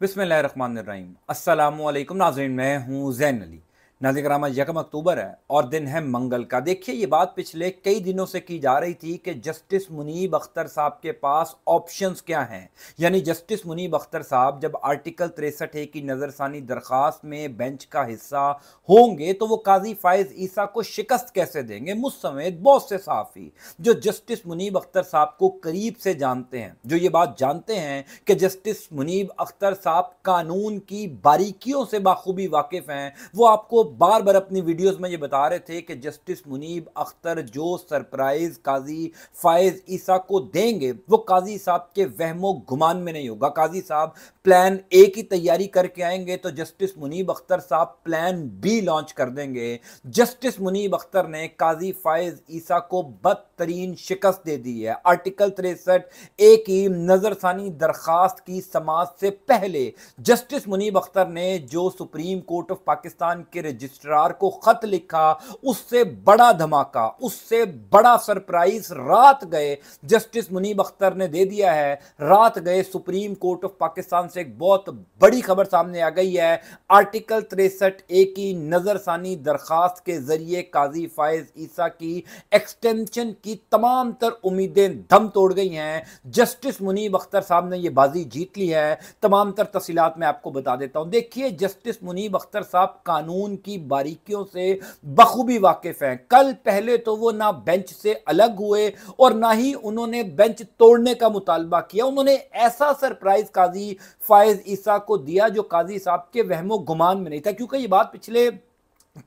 बिस्मिल्लाहिर्रहमानिर्रहीम। अस्सलामुअलैकुम नाज़रीन, मैं हूँ ज़ैन अली। नाज़रीन कराम, आज 1 अक्टूबर है और दिन है मंगल का। देखिए, ये बात पिछले कई दिनों से की जा रही थी कि जस्टिस मुनीब अख्तर साहब के पास ऑप्शंस क्या हैं। यानी जस्टिस मुनीब अख्तर साहब जब आर्टिकल 63 ए की नज़रसानी दरख्वास्त में बेंच का हिस्सा होंगे तो वो काजी फायज ईसा को शिकस्त कैसे देंगे। मुझ समेत बहुत से सहाफ़ी जो जस्टिस मुनीब अख्तर साहब को करीब से जानते हैं, जो ये बात जानते हैं कि जस्टिस मुनीब अख्तर साहब कानून की बारीकियों से बाखूबी वाकिफ हैं, वो आपको बार बार अपनी वीडियोस में ये बता रहे थे कि जस्टिस मुनीब अख्तर जो सरप्राइज काजी फायज ईसा को देंगे वो काजी साहब के वहमो गुमान में नहीं होगा। काजी साहब प्लान ए की तैयारी करके आएंगे तो जस्टिस मुनीब अख्तर साहब प्लान बी लॉन्च कर देंगे। जस्टिस मुनीब अख्तर ने काजी फायज ईसा को बदतरीन शिकस्त दे दी है। आर्टिकल 63 ए की नजरसानी दरखास्त की समाअत से पहले जस्टिस मुनीब अख्तर ने जो सुप्रीम कोर्ट ऑफ पाकिस्तान के रजिस्ट्रार को खत लिखा, उससे बड़ा धमाका, उससे बड़ा सरप्राइज रात गए जस्टिस मुनीब अख्तर ने दे दिया है। रात गए सुप्रीम कोर्ट ऑफ पाकिस्तान से एक बहुत बड़ी खबर सामने आ गई है। आर्टिकल 63 ए की नजरसानी दरखास्त के जरिए काजी फायज ईसा की एक्सटेंशन की तमाम तर उम्मीदें दम तोड़ गई हैं। जस्टिस मुनीब अख्तर साहब ने यह बाजी जीत ली है। तमाम तर तफसीलात मैं आपको बता देता हूं। देखिए, जस्टिस मुनीब अख्तर साहब कानून की बारीकियों से बखूबी वाकिफ हैं। कल पहले तो वो ना बेंच से अलग हुए और ना ही उन्होंने बेंच तोड़ने का मुतालबा किया। उन्होंने ऐसा सरप्राइज काजी फायज ईसा को दिया जो काजी साहब के वहमो गुमान में नहीं था, क्योंकि ये बात पिछले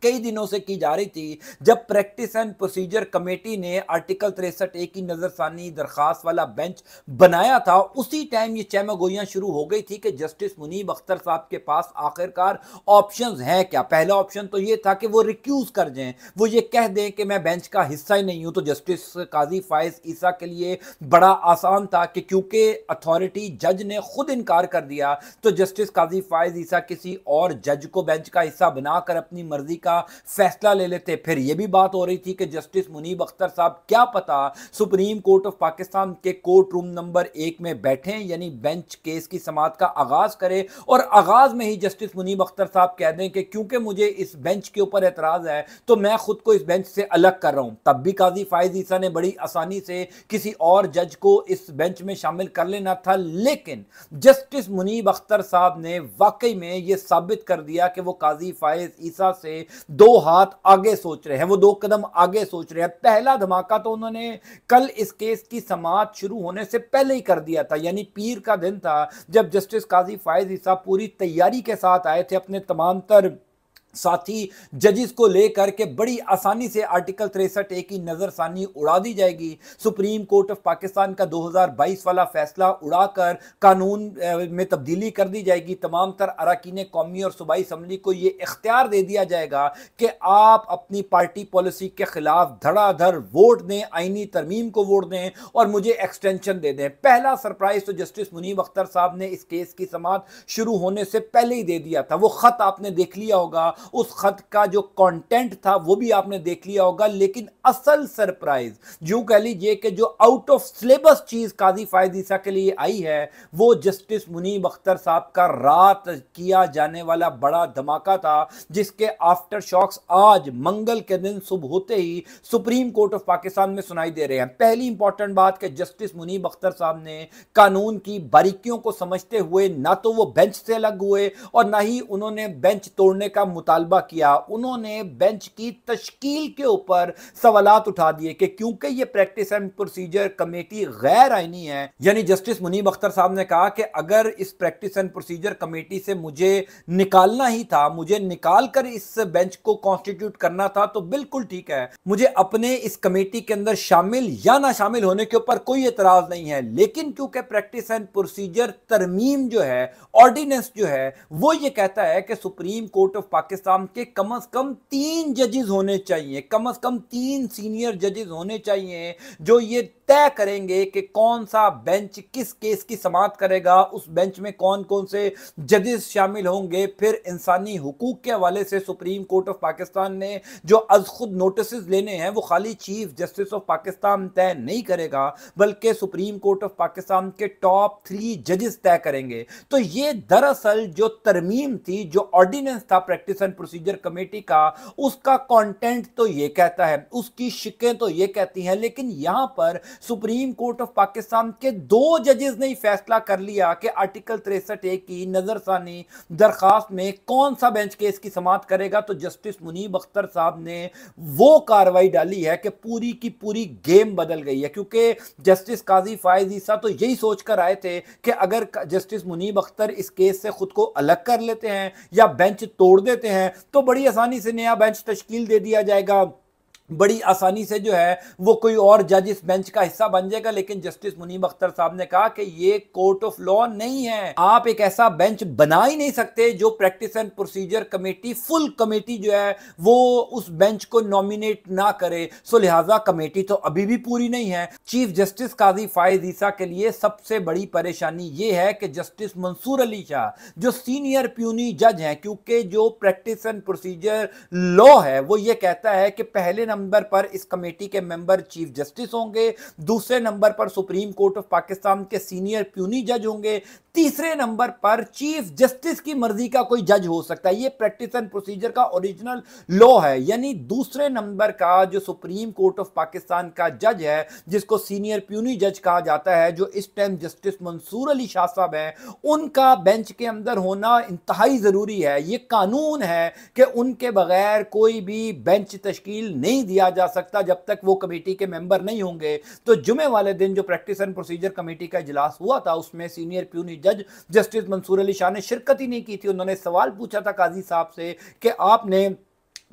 कई दिनों से की जा रही थी। जब प्रैक्टिस एंड प्रोसीजर कमेटी ने आर्टिकल 63 ए की नजरसानी दरखास्त वाला बेंच बनाया था, उसी टाइम ये चहमगोइयां शुरू हो गई थी कि जस्टिस मुनीब अख्तर साहब के पास आखिरकार ऑप्शंस हैं क्या। पहला ऑप्शन तो ये था कि वो रिक्यूज कर जाएं, वो ये कह दें कि मैं बेंच का हिस्सा ही नहीं हूं। तो जस्टिस काजी फायज ईसा के लिए बड़ा आसान था कि क्योंकि अथॉरिटी जज ने खुद इनकार कर दिया तो जस्टिस काजी फायज ईसा किसी और जज को बेंच का हिस्सा बनाकर अपनी मर्जी का फैसला ले लेते। फिर यह भी बात हो रही थी कि जस्टिस मुनीब अख्तर साहब क्या पता सुप्रीम कोर्ट ऑफ पाकिस्तान के कोर्ट रूम नंबर 1 में बैठे, यानी बेंच केस की समाअत का आगाज करे और आगाज में ही जस्टिस मुनीब अख्तर साहब कह दें कि क्योंकि मुझे इस बेंच के ऊपर एतराज है तो मैं खुद को इस बेंच से अलग कर रहा हूं। तब भी काजी फायज ईसा ने बड़ी आसानी से किसी और जज को इस बेंच में शामिल कर लेना था, लेकिन जस्टिस मुनीब अख्तर साहब ने वाकई में यह साबित कर दिया कि वो काजी फायज ईसा से 2 हाथ आगे सोच रहे हैं, वो 2 कदम आगे सोच रहे हैं। पहला धमाका तो उन्होंने कल इस केस की समाअत शुरू होने से पहले ही कर दिया था, यानी पीर का दिन था जब जस्टिस काजी फायज ईसा पूरी तैयारी के साथ आए थे अपने तमाम तर साथी जजेस को लेकर के। बड़ी आसानी से आर्टिकल 63 ए की नजरसानी उड़ा दी जाएगी। सुप्रीम कोर्ट ऑफ पाकिस्तान का 2022 वाला फैसला उड़ाकर कानून में तब्दीली कर दी जाएगी। तमाम तर अरकान कौमी और सूबाई असम्बली को ये इख्तियार दे दिया जाएगा कि आप अपनी पार्टी पॉलिसी के खिलाफ धड़ाधड़ वोट दें, आईनी तरमीम को वोट दें और मुझे एक्सटेंशन दे दें। पहला सरप्राइज तो जस्टिस मुनीब अख्तर साहब ने इस केस की समाअत शुरू होने से पहले ही दे दिया था। वो खत आपने देख लिया होगा, उस खत का जो कंटेंट था वो भी आपने देख लिया होगा, लेकिन असल सरप्राइज जो कह लीजिए कि जो आउट ऑफ सिलेबस चीज काजी फायज ईसा के लिए आई है वो जस्टिस मुनीब अख्तर साहब का रात किया जाने वाला बड़ा धमाका था, जिसके आफ्टर शॉक्स आज मंगल के दिन सुबह होते ही सुप्रीम कोर्ट ऑफ पाकिस्तान में सुनाई दे रहे हैं। पहली इंपॉर्टेंट बात कि जस्टिस मुनीब अख्तर साहब ने कानून की बारीकियों को समझते हुए ना तो वो बेंच से अलग हुए और ना ही उन्होंने बेंच तोड़ने का मुतालबा किया। उन्होंने बेंच की तश्कील के ऊपर सवालात उठा दिए कि क्योंकि ये प्रैक्टिस एंड प्रोसीजर कमेटी गैर आईनी है, यानी जस्टिस मुनीब अख्तर साहब ने कहा कि अगर इस प्रैक्टिस एंड प्रोसीजर कमेटी से मुझे निकालना ही था, मुझे निकाल कर इस बेंच को कॉन्स्टिट्यूट करना था तो बिल्कुल ठीक है, मुझे अपने इस कमेटी के अंदर शामिल या ना शामिल होने के ऊपर कोई एतराज नहीं है। लेकिन क्योंकि प्रैक्टिस एंड प्रोसीजर तरमीम जो है, ऑर्डिनेंस जो है, वो ये कहता है कि supreme court of Pakistan Pakistan के कम से कम 3 जजेस होने चाहिए, कम से कम 3 सीनियर जजेस होने चाहिए जो ये तय करेंगे कि कौन सा बेंच किस केस की समाअत करेगा, उस बेंच में कौन कौन से जजेस शामिल होंगे। फिर इंसानी हुकूक के हवाले से सुप्रीम कोर्ट ऑफ पाकिस्तान ने जो अज खुद नोटिस लेने हैं वो खाली चीफ जस्टिस ऑफ पाकिस्तान तय नहीं करेगा, बल्कि सुप्रीम कोर्ट ऑफ पाकिस्तान के टॉप 3 जजेस तय करेंगे। तो ये दरअसल जो तरमीम थी, जो ऑर्डिनेंस था प्रैक्टिस एंड प्रोसीजर कमेटी का, उसका कंटेंट तो ये कहता है, उसकी शिकें तो ये कहती हैं, लेकिन यहां पर सुप्रीम कोर्ट ऑफ पाकिस्तान के 2 जजेस ने फैसला कर लिया कि आर्टिकल 63 की नजरसानी दरखास्त में कौन सा बेंच केस की समाअत करेगा। तो जस्टिस मुनीब अख्तर साहब ने वो कार्रवाई डाली है कि पूरी की पूरी गेम बदल गई है, क्योंकि जस्टिस काजी फायज ईसा तो यही सोचकर आए थे कि अगर जस्टिस मुनीब अख्तर इस केस से खुद को अलग कर लेते हैं या बेंच तोड़ देते हैं तो बड़ी आसानी से नया बेंच तश्कील दे दिया जाएगा, बड़ी आसानी से जो है वो कोई और जज इस बेंच का हिस्सा बन जाएगा। लेकिन जस्टिस मुनीब अख्तर साहब ने कहा कि ये कोर्ट ऑफ लॉ नहीं है, आप एक ऐसा बेंच बना ही नहीं सकते जो practice and procedure committee, full committee जो है वो उस बेंच को नॉमिनेट ना करे। सो लिहाजा कमेटी तो अभी भी पूरी नहीं है। चीफ जस्टिस काजी फायज ईसा के लिए सबसे बड़ी परेशानी ये है कि जस्टिस मंसूर अली शाह जो सीनियर प्यूनी जज हैं, क्योंकि जो प्रैक्टिस एंड प्रोसीजर लॉ है वो ये कहता है कि पहले नंबर पर इस कमेटी के मेंबर चीफ जस्टिस होंगे, दूसरे नंबर पर सुप्रीम कोर्ट ऑफ पाकिस्तान के सीनियर प्यूनी जज होंगे, तीसरे नंबर पर चीफ जस्टिस की मर्जी का कोई जज हो सकता है। ये प्रैक्टिस एंड प्रोसीजर का ओरिजिनल लॉ है। यानी दूसरे नंबर का जो सुप्रीम कोर्ट ऑफ पाकिस्तान का जज है, जिसको सीनियर प्यूनी जज कहा जाता है, जो इस टाइम जस्टिस मंसूर अली शाह साहब हैं, उनका बेंच के अंदर होना इंतहाई जरूरी है। ये कानून है कि उनके बगैर कोई भी बेंच तश्कील नहीं दिया जा सकता जब तक वो कमेटी के मेंबर नहीं होंगे। तो जुमे वाले दिन जो प्रैक्टिस एंड प्रोसीजर कमेटी का इजलास हुआ था, उसमें सीनियर प्यूनी जज जस्टिस मंसूर अली शाह ने शिरकत ही नहीं की थी। उन्होंने सवाल पूछा था काजी साहब से कि आपने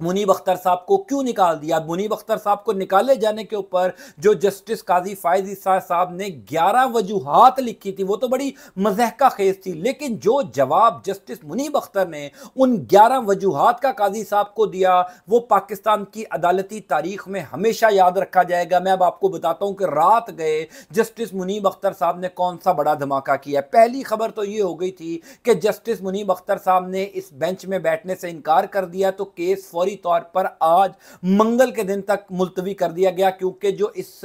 मुनीब अख्तर साहब को क्यों निकाल दिया। मुनीब अख्तर साहब को निकाले जाने के ऊपर जो जस्टिस काजी फायज ईसा साहब ने 11 वजूहात लिखी थी वो तो बड़ी मज़हका खेज थी, लेकिन जो जवाब जस्टिस मुनीब अख्तर ने उन 11 वजूहात का काजी साहब को दिया वो पाकिस्तान की अदालती तारीख में हमेशा याद रखा जाएगा। मैं अब आपको बताता हूं कि रात गए जस्टिस मुनीब अख्तर साहब ने कौन सा बड़ा धमाका किया। पहली खबर तो ये हो गई थी कि जस्टिस मुनीब अख्तर साहब ने इस बेंच में बैठने से इनकार कर दिया, तो केस तौर पर आज मंगल के दिन तक मुलतवी कर दिया गया, क्योंकि जो इस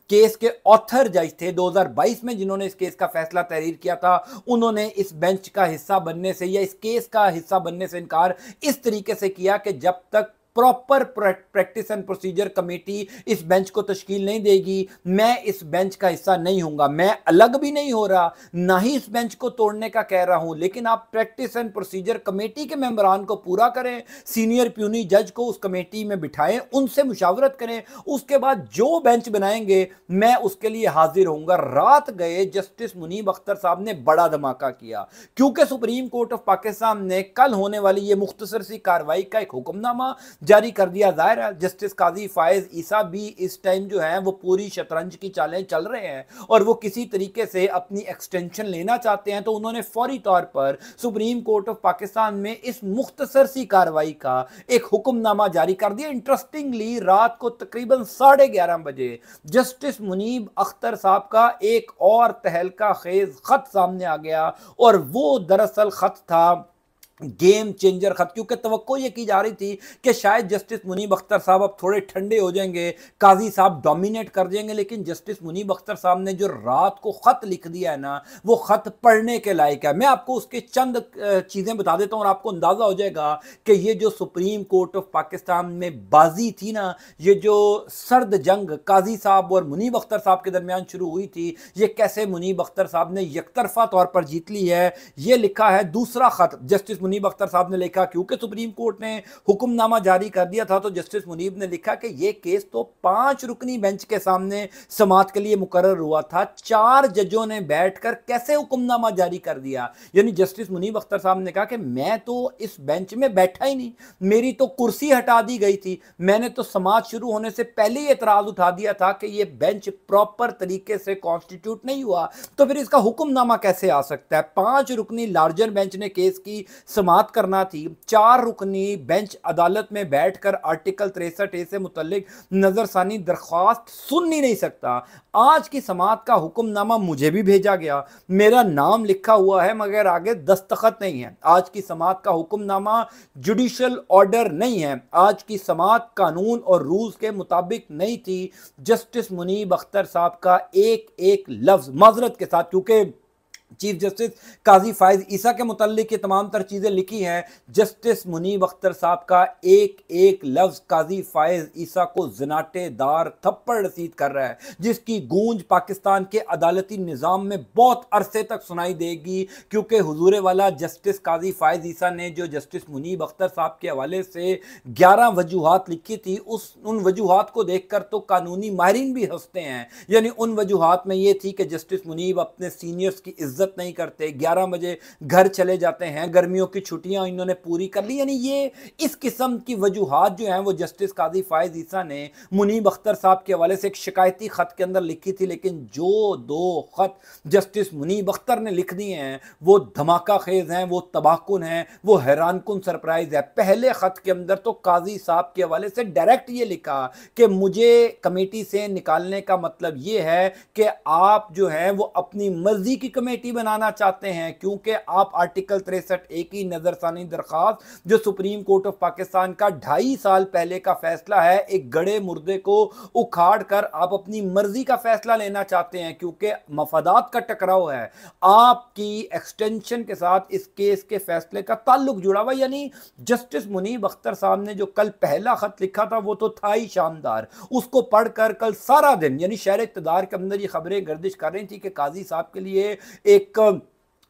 केस के ऑथर जज थे 2022 में जिन्होंने इस केस का फैसला तहरीर किया था, उन्होंने इस बेंच का हिस्सा बनने से या इस केस का हिस्सा बनने से इनकार इस तरीके से किया कि जब तक proper practice and procedure committee इस बेंच को तश्कील नहीं देगी, मैं इस बेंच का हिस्सा नहीं हूंगा। मैं अलग भी नहीं हो रहा, ना ही इस बेंच को तोड़ने का कह रहा हूं, लेकिन आप प्रैक्टिस एंड प्रोसीजर कमेटी के मेंबरान को पूरा करें, सीनियर प्यूनी जज को उस कमेटी में बिठाएं, उनसे मुशावरत करें, उसके बाद जो बेंच बनाएंगे मैं उसके लिए हाजिर होऊंगा। रात गए जस्टिस मुनीब अख्तर साहब ने बड़ा धमाका किया, क्योंकि सुप्रीम कोर्ट ऑफ पाकिस्तान ने कल होने वाली ये मुख्तसर सी कार्रवाई का एक हुक्मनामा जारी कर दिया। जाहिर है जस्टिस काजी फायज ईसा भी इस टाइम जो है वो पूरी शतरंज की चालें चल रहे हैं और वो किसी तरीके से अपनी एक्सटेंशन लेना चाहते हैं, तो उन्होंने फौरी तौर पर सुप्रीम कोर्ट ऑफ पाकिस्तान में इस मुख्तसर सी कार्रवाई का एक हुक्मनामा जारी कर दिया। इंटरेस्टिंगली रात को तकरीबन 11:30 बजे जस्टिस मुनीब अख्तर साहब का एक और तहलका खेज खत सामने आ गया, और वो दरअसल खत था गेम चेंजर खत, क्योंकि तवक्को ये की जा रही थी कि शायद जस्टिस मुनीब अख्तर साहब अब थोड़े ठंडे हो जाएंगे, काजी साहब डोमिनेट कर देंगे, लेकिन जस्टिस मुनीब अख्तर साहब ने जो रात को खत लिख दिया है ना, वो खत पढ़ने के लायक है। मैं आपको उसके चंद चीजें बता देता हूं और आपको अंदाजा हो जाएगा कि ये जो सुप्रीम कोर्ट ऑफ पाकिस्तान में बाजी थी ना, ये जो सर्द जंग काजी साहब और मुनीब अख्तर साहब के दरमियान शुरू हुई थी, ये कैसे मुनीब अख्तर साहब ने यकतरफा तौर पर जीत ली है। ये लिखा है दूसरा खत जस्टिस मुनीब अख्तर साहब ने लिखा, क्योंकि सुप्रीम कोर्ट ने हुक्मनामा जारी कर दिया था, तो जस्टिस मुनीब ने लिखा कि यह केस तो 5 रुकनी बेंच के सामने समाअत के लिए मुकर्रर हुआ था, 4 जजों ने बैठकर कैसे हुक्मनामा जारी कर दिया। यानी जस्टिस मुनीब अख्तर साहब ने कहा कि मैं तो इस बेंच में बैठा ही नहीं, मेरी तो कुर्सी हटा दी गई थी, मैंने तो समाअत शुरू होने से पहले ही एतराज उठा दिया था कि यह बेंच प्रॉपर तरीके से कॉन्स्टिट्यूट नहीं हुआ, तो फिर इसका हुक्मनामा कैसे आ सकता है। 5 रुकनी लार्जर बेंच ने केस की समाअत करना थी। 4 रुकनी बेंच अदालत में बैठकर आर्टिकल 63A से मुतल्लिक नजरसानी दरख्वास्त सुन ही नहीं सकता। आज की समाअत का हुक्मनामा मुझे भी भेजा गया, मेरा नाम लिखा हुआ है मगर आगे दस्तखत नहीं है। आज की समाअत का हुक्मनामा जुडिशल ऑर्डर नहीं है। आज की समाअत कानून और रूल्स के मुताबिक नहीं थी। जस्टिस मुनीब अख्तर साहब का एक एक लफ्ज, माजरत के साथ, क्योंकि चीफ जस्टिस काजी फायज ईसा के मुताल्लिक ये तमाम तर चीज़ें लिखी हैं, जस्टिस मुनीब अख्तर साहब का एक एक लफ्ज़ काजी फायज ईसा को जनाटेदार थप्पड़ रसीद कर रहा है, जिसकी गूंज पाकिस्तान के अदालती निज़ाम में बहुत अरसे तक सुनाई देगी। क्योंकि हुजूर वाला जस्टिस काजी फायज ईसा ने जो जस्टिस मुनीब अख्तर साहब के हवाले से 11 वजूहात लिखी थी, उन वजूहात को देखकर तो कानूनी माहिरीन भी हंसते हैं। यानी उन वजूहात में ये थी कि जस्टिस मुनीब अपने सीनियर्स की इज्जत नहीं करते, 11 बजे घर चले जाते हैं, गर्मियों की छुट्टियां इन्होंने पूरी कर ली। यानी ये इस किस्म की वजूहात जो हैं वो जस्टिस काजी फायज ईसा ने मुनीब अख्तर साहब के हवाले से एक शिकायती खत के अंदर लिखी थी। लेकिन जो 2 खत जस्टिस मुनीब अख्तर ने लिख दिए हैं वो धमाका खेज हैं, वो तबाहकुन हैं, वो हैरानकुन सरप्राइज है। पहले खत के अंदर तो काजी साहब के हवाले से डायरेक्ट ये लिखा कि मुझे कमेटी से निकालने का मतलब ये है कि आप जो है वो अपनी मर्जी की कमेटी बनाना चाहते हैं, क्योंकि आप आर्टिकल 63A की नजरसानी दरखास्त जो सुप्रीम कोर्ट ऑफ पाकिस्तान का 2.5 साल पहले का फैसला है, एक गड़े मुर्दे को उखाड़ कर आप अपनी मर्जी का फैसला लेना चाहते हैं, क्योंकि मफादात का टकराव है। आपकी एक्सटेंशन के साथ इस केस के फैसले का ताल्लुक जुड़ा हुआ। यानी जस्टिस मुनीब अख्तर साहब ने जो कल पहला खत लिखा था वो तो था ही शानदार। उसको पढ़कर कल सारा दिन यानी शहर इक़्तिदार के अंदर ये खबरें गर्दिश कर रही थी कि काजी साहब के लिए एक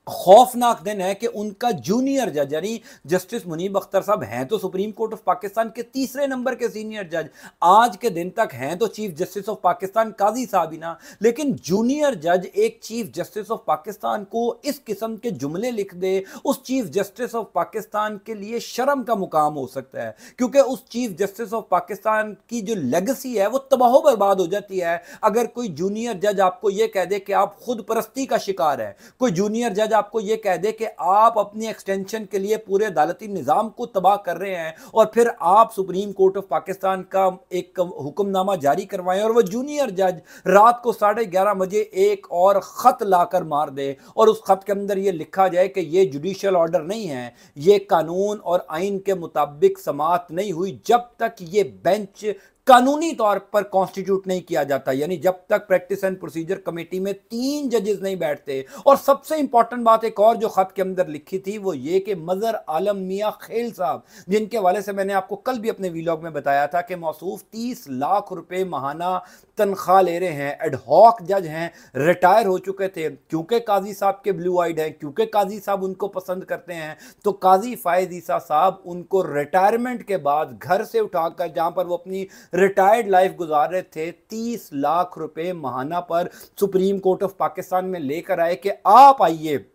खौफनाक दिन है कि उनका जूनियर जज यानी जस्टिस मुनीब अख्तर साहब हैं तो सुप्रीम कोर्ट ऑफ पाकिस्तान के 3रे नंबर के सीनियर जज, आज के दिन तक हैं तो चीफ जस्टिस ऑफ पाकिस्तान काजी साहब ही ना, लेकिन जूनियर जज एक चीफ जस्टिस ऑफ पाकिस्तान को इस किस्म के जुमले लिख दे, उस चीफ जस्टिस ऑफ पाकिस्तान के लिए शर्म का मुकाम हो सकता है। क्योंकि उस चीफ जस्टिस ऑफ पाकिस्तान की जो लेगेसी है वो तबाह बर्बाद हो जाती है अगर कोई जूनियर जज आपको यह कह दे कि आप खुद परस्ती का शिकार है। कोई जूनियर जज आपको यह कह दे कि आप अपनी एक्सटेंशन के लिए पूरे अदालती निजाम को तबाह कर रहे हैं और फिर आप सुप्रीम कोर्ट ऑफ पाकिस्तान का एक हुक्मनामा जारी करवाएं और वह जूनियर जज रात को 11:30 बजे एक और खत लाकर मार दे और उस खत के अंदर यह लिखा जाए कि यह जुडिशियल ऑर्डर नहीं है, यह कानून और आइन के मुताबिक समाअत नहीं हुई जब तक यह बेंच कानूनी तौर पर कॉन्स्टिट्यूट नहीं किया जाता, यानी जब तक प्रैक्टिस एंड प्रोसीजर कमेटी में 3 जजेस नहीं बैठते। और सबसे इंपॉर्टेंट बात एक और जो खत के अंदर लिखी थी वो ये कि मजर आलम मियां खेल साहब, जिनके हवाले से मैंने आपको कल भी अपने वीलॉग में बताया था कि मौसूफ 30 लाख रुपए माहाना तनख्वाह ले रहे हैं, एडहॉक जज हैं, रिटायर हो चुके थे, क्योंकि काजी साहब के ब्लू आइड हैं, क्योंकि काजी साहब उनको पसंद करते हैं, तो काजी फायज ईसा साहब उनको रिटायरमेंट के बाद घर से उठाकर जहां पर वो अपनी रिटायर्ड लाइफ गुजार रहे थे 30 लाख रुपए माहाना पर सुप्रीम कोर्ट ऑफ पाकिस्तान में लेकर आए कि आप आइए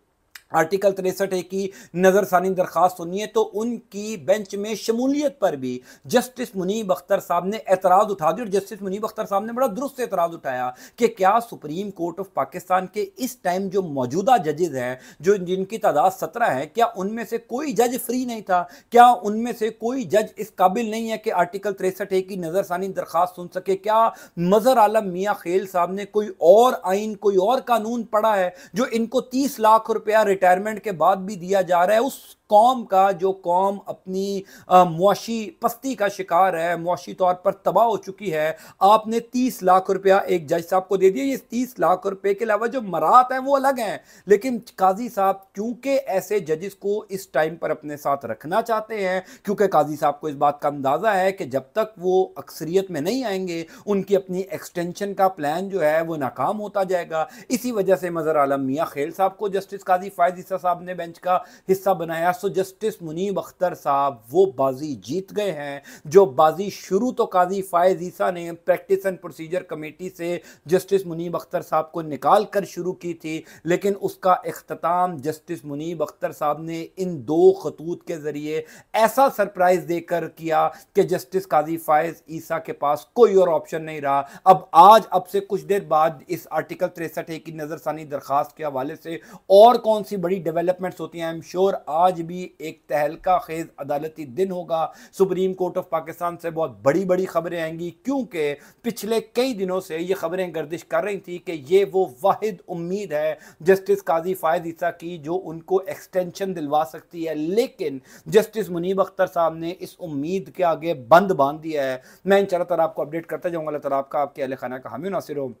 आर्टिकल 63A की नज़रसानी दरख्वास्त सुनिए। तो उनकी बेंच में शमूलियत पर भी जस्टिस मुनीब अख्तर साहब ने एतराज़ उठा दिया और जस्टिस मुनीब अख्तर साहब ने बड़ा दुरुस्त एतराज़ उठाया कि क्या सुप्रीम कोर्ट ऑफ पाकिस्तान के इस टाइम जो मौजूदा जजेस हैं, जो जिनकी तादाद 17 है, क्या उनमें से कोई जज फ्री नहीं था? क्या उनमें से कोई जज इस काबिल नहीं है कि आर्टिकल 63A की नज़रसानी दरख्वास्त सुन सके? क्या मजर आलम मियां खेल साहब ने कोई और आइन, कोई और कानून पढ़ा है जो इनको 30 लाख रुपया रिटायरमेंट के बाद भी दिया जा रहा है? उस कौम का जो कौम अपनी मुआशी पस्ती का शिकार है, मुआशी तौर पर तबाह हो चुकी है, आपने 30 लाख रुपया एक जज साहब को दे दिया। ये 30 लाख रुपए के अलावा जो मरात हैं वो अलग हैं, लेकिन काजी साहब क्योंकि ऐसे जजेस को इस टाइम पर अपने साथ रखना चाहते हैं, क्योंकि काजी साहब को इस बात का अंदाजा है कि जब तक वो अक्सरियत में नहीं आएंगे उनकी अपनी एक्सटेंशन का प्लान जो है वो नाकाम होता जाएगा। इसी वजह से मजर आलम मियां खेल साहब को जस्टिस काजी फायज ईसा साहब ने बेंच का हिस्सा बनाया। सो जस्टिस मुनीब अख्तर साहब वो बाजी जीत गए हैं जो बाजी शुरू तो काजी फायज ईसा ने प्रैक्टिस एंड प्रोसीजर कमेटी से जस्टिस मुनीब अख्तर साहब को निकाल कर शुरू की थी, लेकिन उसका इख्तिताम जस्टिस मुनीब अख्तर साहब ने इन 2 खतूत के जरिए ऐसा सरप्राइज देकर किया कि जस्टिस काजी फायज ईसा के पास कोई और ऑप्शन नहीं रहा। अब से कुछ देर बाद इस आर्टिकल 63A की नजरसानी दरखास्त के हवाले से और कौन सी बड़ी डेवलपमेंट्स होती हैं, आई एम श्योर आज भी एक तहलका खेज अदालती दिन होगा। सुप्रीम कोर्ट ऑफ पाकिस्तान से बहुत बड़ी बड़ी खबरें आएंगी, क्योंकि पिछले कई दिनों से ये खबरें गर्दिश कर रही थी कि ये वो वाहिद उम्मीद है जस्टिस काजी फायद ईसा की जो उनको एक्सटेंशन दिलवा सकती है। लेकिन जस्टिस मुनीब अख्तर साहब ने इस उम्मीद के आगे बंद बांध दिया है। मैं इंशाअल्लाह ताला आपको अपडेट करता जाऊँगा। अल्लाह ताला आपका, आपके अहले खाना का हामी नासिर हो।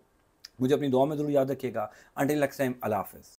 मुझे अपनी दुआ में ज़रूर याद रखिएगा। अंटिल नेक्स्ट टाइम, अल्लाह हाफ़िज़।